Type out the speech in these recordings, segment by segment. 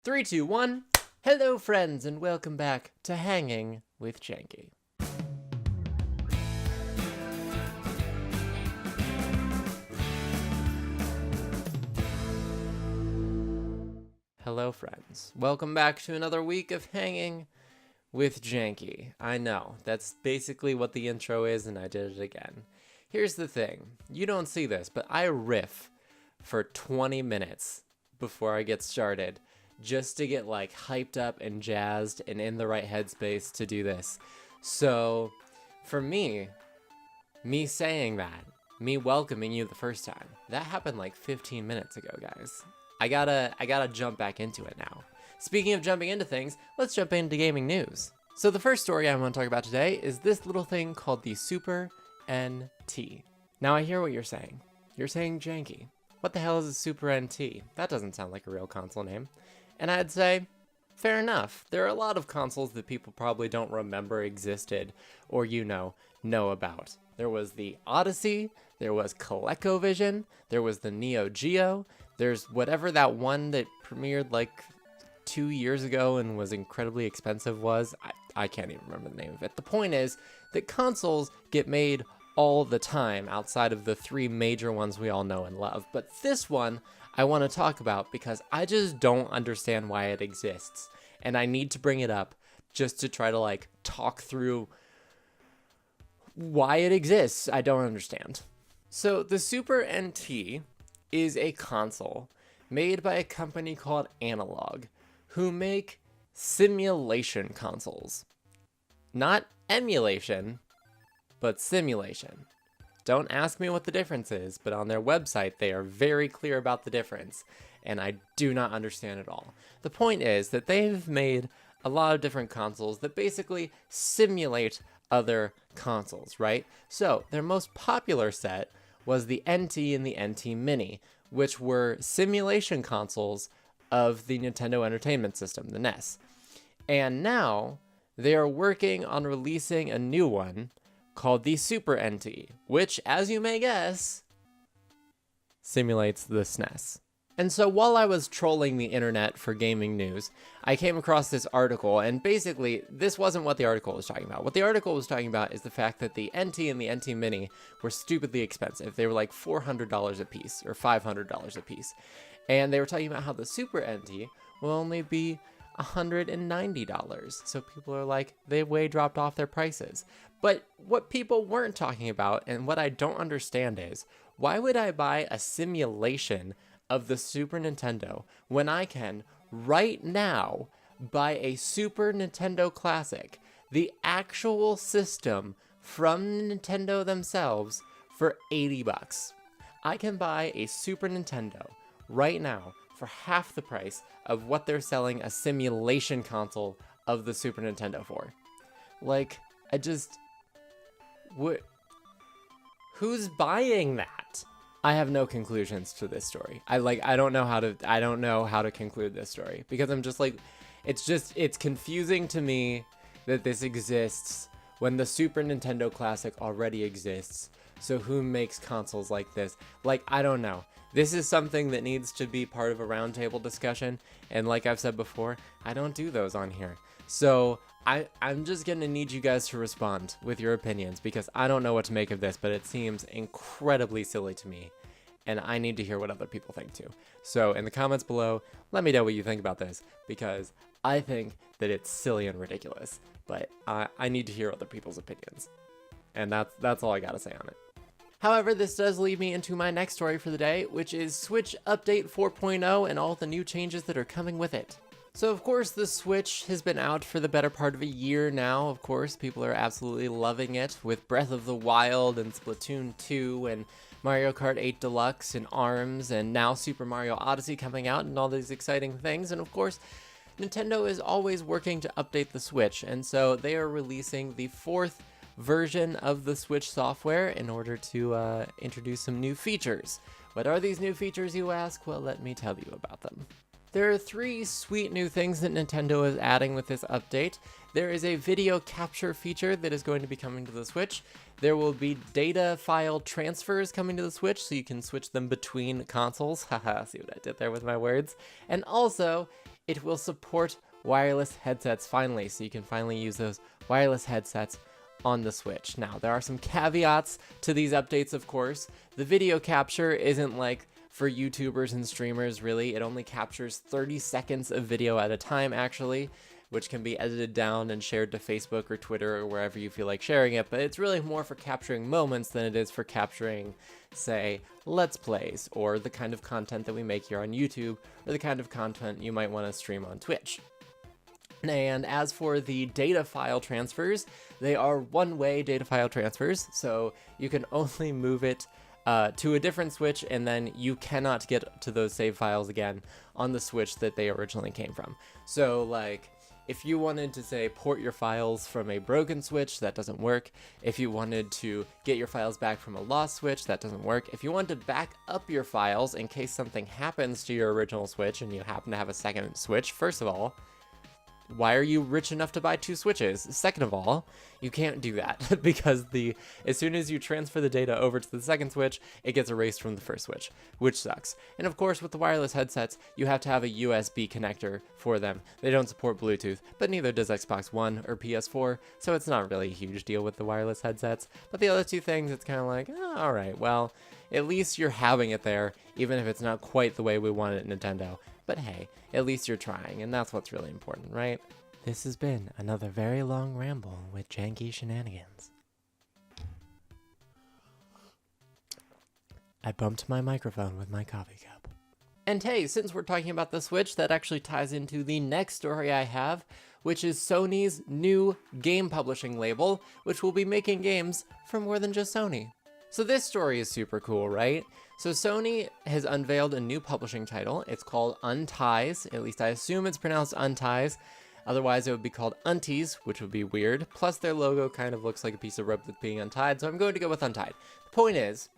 3, 2, 1. Hello, friends, and welcome back to Hanging with Janky. Hello, friends. Welcome back to another week of Hanging with Janky. I know, that's basically what the intro is, and I did it again. Here's the thing. You don't see this, but I riff for 20 minutes before I get started, just to get like hyped up and jazzed and in the right headspace to do this. So for me saying that, me welcoming you the first time, that happened like 15 minutes ago, guys. I gotta jump back into it now. Speaking of jumping into things, let's jump into gaming news. So the first story I want to talk about today is this little thing called the Super NT. Now I hear what you're saying. You're saying, Janky, what the hell is a Super NT? That doesn't sound like a real console name. And I'd say, fair enough. There are a lot of consoles that people probably don't remember existed or, know about. There was the Odyssey, there was ColecoVision, there was the Neo Geo, there's whatever that one that premiered like 2 years ago and was incredibly expensive was. I can't even remember the name of it. The point is that consoles get made all the time outside of the three major ones we all know and love. But this one I want to talk about because I just don't understand why it exists. And I need to bring it up just to try to like talk through why it exists. I don't understand. So the Super NT is a console made by a company called Analog, who make simulation consoles. Not emulation, but simulation. Don't ask me what the difference is, but on their website they are very clear about the difference, and I do not understand it all. The point is that they've made a lot of different consoles that basically simulate other consoles, right? So their most popular set was the NT and the NT Mini, which were simulation consoles of the Nintendo Entertainment System, the NES. And now they are working on releasing a new one called the Super NT, which, as you may guess, simulates the SNES. And so while I was trolling the internet for gaming news, I came across this article, and basically, this wasn't what the article was talking about. What the article was talking about is the fact that the NT and the NT Mini were stupidly expensive. They were like $400 a piece, or $500 a piece. And they were talking about how the Super NT will only be $190. So people are like, they way dropped off their prices. But what people weren't talking about, and what I don't understand is, why would I buy a simulation of the Super Nintendo when I can, right now, buy a Super Nintendo Classic, the actual system from Nintendo themselves, for $80? I can buy a Super Nintendo right now for half the price of what they're selling a simulation console of the Super Nintendo for. Like, who's buying that? I have no conclusions to this story. I don't know how to conclude this story, because I'm just like, it's confusing to me that this exists when the Super Nintendo Classic already exists. So who makes consoles like this? Like, I don't know. This is something that needs to be part of a roundtable discussion, and like I've said before, I don't do those on here. So I'm just gonna need you guys to respond with your opinions, because I don't know what to make of this, but it seems incredibly silly to me, and I need to hear what other people think too. So in the comments below, let me know what you think about this, because I think that it's silly and ridiculous, but I need to hear other people's opinions. And that's all I gotta say on it. However, this does lead me into my next story for the day, which is Switch Update 4.0 and all the new changes that are coming with it. So of course the Switch has been out for the better part of a year now. Of course, people are absolutely loving it, with Breath of the Wild and Splatoon 2 and Mario Kart 8 Deluxe and ARMS, and now Super Mario Odyssey coming out and all these exciting things. And of course, Nintendo is always working to update the Switch, and so they are releasing the 4th version of the Switch software in order to introduce some new features. What are these new features, you ask? Well, let me tell you about them. There are 3 sweet new things that Nintendo is adding with this update. There is a video capture feature that is going to be coming to the Switch. There will be data file transfers coming to the Switch, so you can switch them between consoles. Haha, see what I did there with my words. And also, it will support wireless headsets finally, so you can finally use those wireless headsets on the Switch. Now, there are some caveats to these updates, of course. The video capture isn't like for YouTubers and streamers, really. It only captures 30 seconds of video at a time, actually, which can be edited down and shared to Facebook or Twitter or wherever you feel like sharing it, but it's really more for capturing moments than it is for capturing, say, Let's Plays, or the kind of content that we make here on YouTube, or the kind of content you might want to stream on Twitch. And as for the data file transfers, they are one-way data file transfers, so you can only move it to a different Switch, and then you cannot get to those save files again on the Switch that they originally came from. So, like, if you wanted to, say, port your files from a broken Switch, that doesn't work. If you wanted to get your files back from a lost Switch, that doesn't work. If you want to back up your files in case something happens to your original Switch and you happen to have a second Switch, first of all, why are you rich enough to buy 2 Switches? Second of all, you can't do that because as soon as you transfer the data over to the second Switch, it gets erased from the first Switch, which sucks. And of course, with the wireless headsets, you have to have a USB connector for them. They don't support Bluetooth, but neither does Xbox One or PS4, so it's not really a huge deal with the wireless headsets. But the other 2 things, it's kind of like, oh, all right, well, at least you're having it there, even if it's not quite the way we want it at Nintendo. But hey, at least you're trying, and that's what's really important, right? This has been another very long ramble with Janky shenanigans. I bumped my microphone with my coffee cup. And hey, since we're talking about the Switch, that actually ties into the next story I have, which is Sony's new game publishing label, which will be making games for more than just Sony. So this story is super cool, right? So Sony has unveiled a new publishing title. It's called Unties. At least I assume it's pronounced Unties. Otherwise, it would be called Unties, which would be weird. Plus, their logo kind of looks like a piece of rope that's being untied, so I'm going to go with Untied. The point is,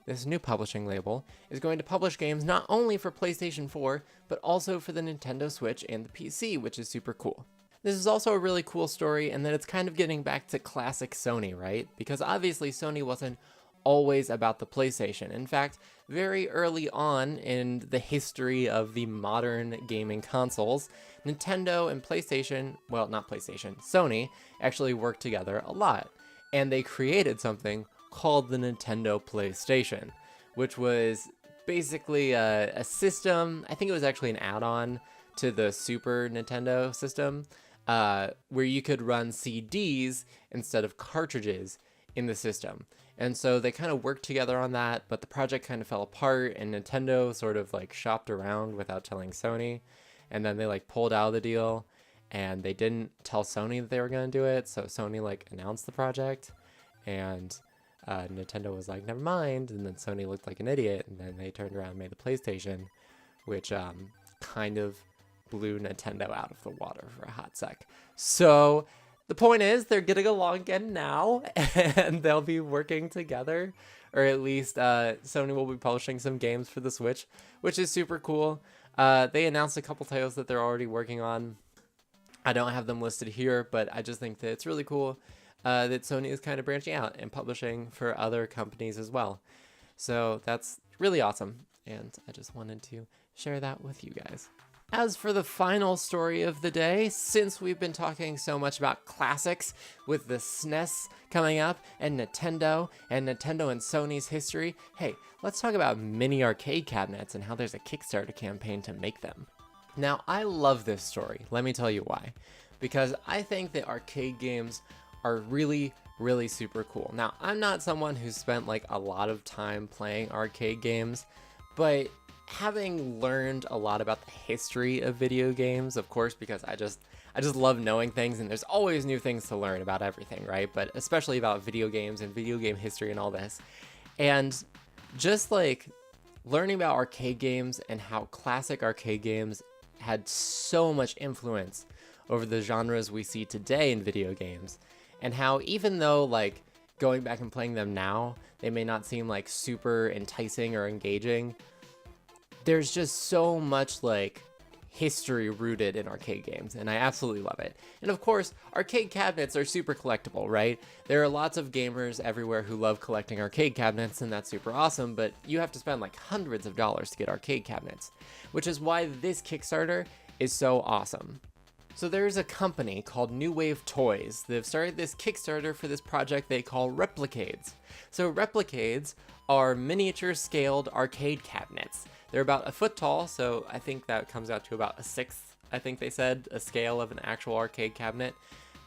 this new publishing label is going to publish games not only for PlayStation 4, but also for the Nintendo Switch and the PC, which is super cool. This is also a really cool story, and that it's kind of getting back to classic Sony, right? Because obviously Sony wasn't always about the PlayStation. In fact, very early on in the history of the modern gaming consoles, Nintendo and PlayStation, well, not PlayStation, Sony, actually worked together a lot. And they created something called the Nintendo PlayStation, which was basically a system, I think it was actually an add-on to the Super Nintendo system, where you could run CDs instead of cartridges in the system. And so they kind of worked together on that, but the project kind of fell apart, and Nintendo sort of like shopped around without telling Sony, and then they like pulled out of the deal, and they didn't tell Sony that they were going to do it, so Sony like announced the project, and Nintendo was like, never mind, and then Sony looked like an idiot, and then they turned around and made the PlayStation, which kind of blew Nintendo out of the water for a hot sec. So the point is, they're getting along again now, and they'll be working together, or at least Sony will be publishing some games for the Switch, which is super cool. They announced a couple titles that they're already working on. I don't have them listed here, but I just think that it's really cool that Sony is kind of branching out and publishing for other companies as well. So that's really awesome, and I just wanted to share that with you guys. As for the final story of the day, since we've been talking so much about classics with the SNES coming up and Nintendo and Sony's history, hey, let's talk about mini arcade cabinets and how there's a Kickstarter campaign to make them. Now, I love this story. Let me tell you why. Because I think that arcade games are really, really super cool. Now, I'm not someone who's spent like a lot of time playing arcade games, but having learned a lot about the history of video games, of course, because I just love knowing things, and there's always new things to learn about everything, right? But especially about video games and video game history and all this. And just like learning about arcade games and how classic arcade games had so much influence over the genres we see today in video games, and how even though like going back and playing them now, they may not seem like super enticing or engaging, there's just so much like history rooted in arcade games, and I absolutely love it. And of course, arcade cabinets are super collectible, right? There are lots of gamers everywhere who love collecting arcade cabinets, and that's super awesome, but you have to spend like hundreds of dollars to get arcade cabinets, which is why this Kickstarter is so awesome. So there's a company called New Wave Toys. They've started this Kickstarter for this project they call RepliCades. So RepliCades are miniature scaled arcade cabinets. They're about a foot tall, so I think that comes out to about a sixth, I think they said, a scale of an actual arcade cabinet.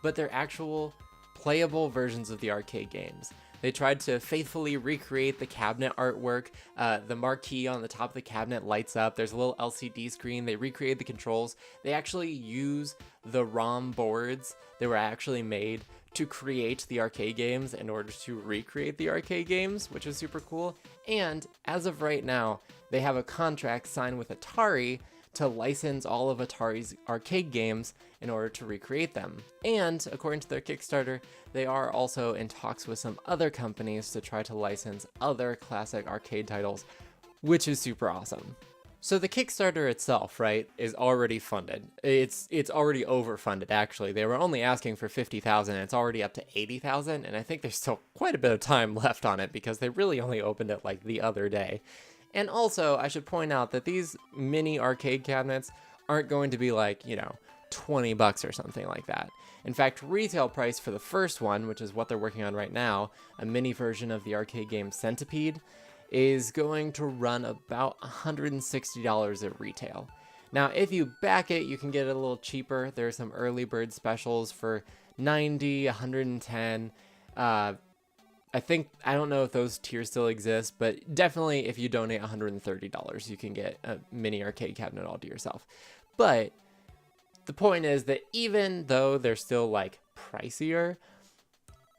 But they're actual playable versions of the arcade games. They tried to faithfully recreate the cabinet artwork. The marquee on the top of the cabinet lights up. There's a little LCD screen. They recreated the controls. They actually use the ROM boards that were actually made to create the arcade games in order to recreate the arcade games, which is super cool. And as of right now, they have a contract signed with Atari to license all of Atari's arcade games in order to recreate them. And according to their Kickstarter, they are also in talks with some other companies to try to license other classic arcade titles, which is super awesome. So the Kickstarter itself, right, is already funded. It's already overfunded, actually. They were only asking for $50,000, and it's already up to $80,000, and I think there's still quite a bit of time left on it because they really only opened it like the other day. And also, I should point out that these mini arcade cabinets aren't going to be like, you know, $20 or something like that. In fact, retail price for the first one, which is what they're working on right now, a mini version of the arcade game Centipede, is going to run about $160 at retail. Now, if you back it, you can get it a little cheaper. There are some early bird specials for $90, $110. I don't know if those tiers still exist, but definitely if you donate $130, you can get a mini arcade cabinet all to yourself. But the point is that even though they're still like pricier,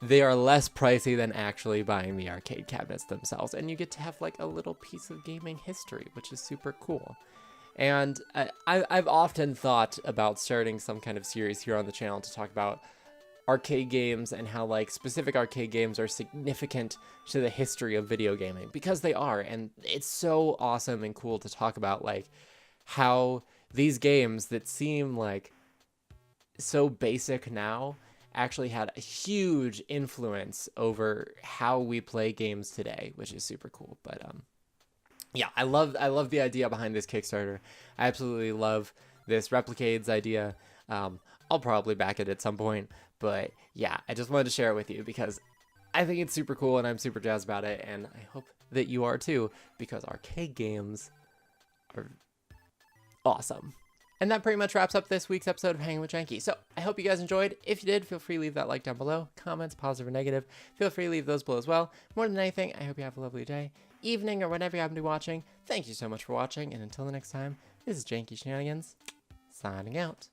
they are less pricey than actually buying the arcade cabinets themselves. And you get to have like a little piece of gaming history, which is super cool. And I've often thought about starting some kind of series here on the channel to talk about arcade games and how like specific arcade games are significant to the history of video gaming, because they are. And it's so awesome and cool to talk about like how these games that seem like so basic now actually had a huge influence over how we play games today, which is super cool. But yeah, I love the idea behind this Kickstarter. I absolutely love this RepliCades idea. I'll probably back it at some point, but yeah, I just wanted to share it with you because I think it's super cool and I'm super jazzed about it, and I hope that you are too, because arcade games are awesome. And that pretty much wraps up this week's episode of Hanging with Janky. So I hope you guys enjoyed. If you did, feel free to leave that like down below. Comments, positive or negative, feel free to leave those below as well. More than anything, I hope you have a lovely day, evening, or whenever you happen to be watching. Thank you so much for watching, and until the next time, this is Janky Shenanigans, signing out.